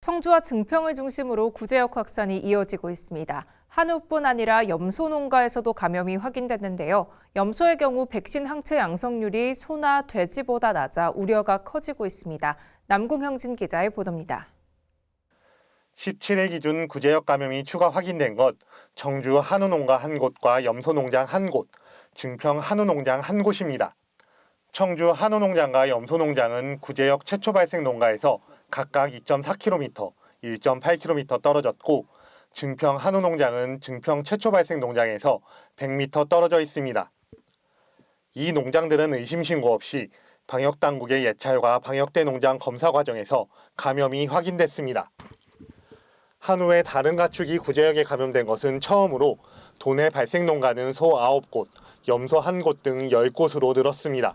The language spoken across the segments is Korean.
청주와 증평을 중심으로 구제역 확산이 이어지고 있습니다. 한우뿐 아니라 염소 농가에서도 감염이 확인됐는데요. 염소의 경우 백신 항체 양성률이 소나 돼지보다 낮아 우려가 커지고 있습니다. 남궁형진 기자의 보도입니다. 17일 기준 구제역 감염이 추가 확인된 것, 청주 한우농가 한 곳과 염소농장 한 곳, 증평 한우농장 한 곳입니다. 청주 한우농장과 염소농장은 구제역 최초 발생 농가에서 각각 2.4km, 1.8km 떨어졌고, 증평 한우농장은 증평 최초 발생 농장에서 100m 떨어져 있습니다. 이 농장들은 의심 신고 없이 방역당국의 예찰과 방역대 농장 검사 과정에서 감염이 확인됐습니다. 한우의 다른 가축이 구제역에 감염된 것은 처음으로 도내 발생 농가는 소 9곳, 염소 1곳 등 10곳으로 늘었습니다.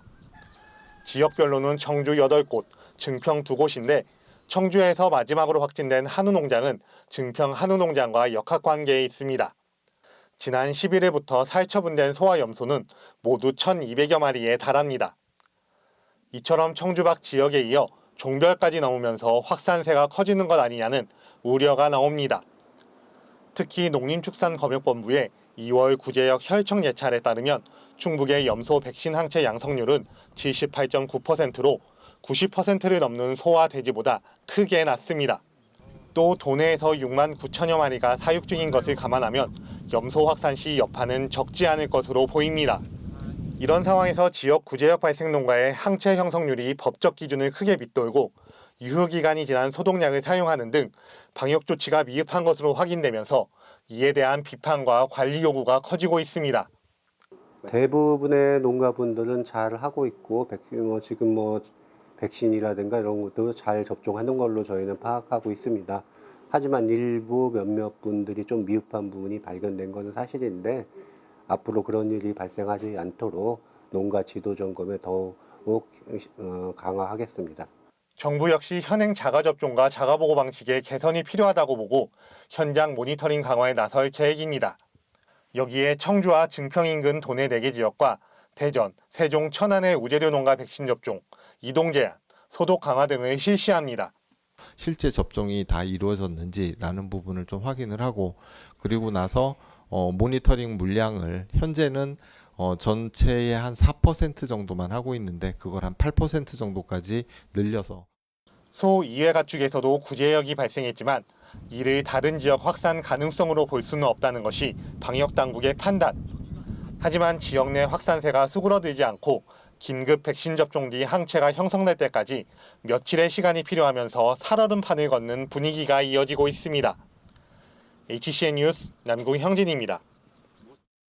지역별로는 청주 8곳, 증평 2곳인데 청주에서 마지막으로 확진된 한우 농장은 증평 한우 농장과 역학관계에 있습니다. 지난 11일부터 살처분된 소와 염소는 모두 1,200여 마리에 달합니다. 이처럼 청주 밖 지역에 이어 종별까지 넘으면서 확산세가 커지는 것 아니냐는 우려가 나옵니다. 특히 농림축산검역본부의 2월 구제역 혈청 예찰에 따르면 충북의 염소 백신 항체 양성률은 78.9%로 90%를 넘는 소와 돼지보다 크게 낮습니다. 또 도내에서 6만 9천여 마리가 사육 중인 것을 감안하면 염소 확산 시 여파는 적지 않을 것으로 보입니다. 이런 상황에서 지역 구제역 발생 농가의 항체 형성률이 법적 기준을 크게 밑돌고 유효기간이 지난 소독약을 사용하는 등 방역 조치가 미흡한 것으로 확인되면서 이에 대한 비판과 관리 요구가 커지고 있습니다. 대부분의 농가분들은 잘 하고 있고 지금 백신이라든가 이런 것도 잘 접종하는 걸로 저희는 파악하고 있습니다. 하지만 일부 몇몇 분들이 좀 미흡한 부분이 발견된 것은 사실인데 앞으로 그런 일이 발생하지 않도록 농가 지도 점검에 더욱 강화하겠습니다. 정부 역시 현행 자가접종과 자가보고 방식의 개선이 필요하다고 보고 현장 모니터링 강화에 나설 계획입니다. 여기에 청주와 증평 인근 도내 4개 지역과 대전, 세종, 천안의 우재료 농가 백신 접종, 이동 제한, 소독 강화 등을 실시합니다. 실제 접종이 다 이루어졌는지라는 부분을 좀 확인을 하고 그리고 나서 모니터링 물량을 현재는 전체의 한 4% 정도만 하고 있는데 그걸 한 8% 정도까지 늘려서 소 2회 가축에서도 구제역이 발생했지만 이를 다른 지역 확산 가능성으로 볼 수는 없다는 것이 방역당국의 판단. 하지만 지역 내 확산세가 수그러들지 않고 긴급 백신 접종 뒤 항체가 형성될 때까지 며칠의 시간이 필요하면서 살얼음 판을 걷는 분위기가 이어지고 있습니다. HCN 뉴스 남궁형진입니다.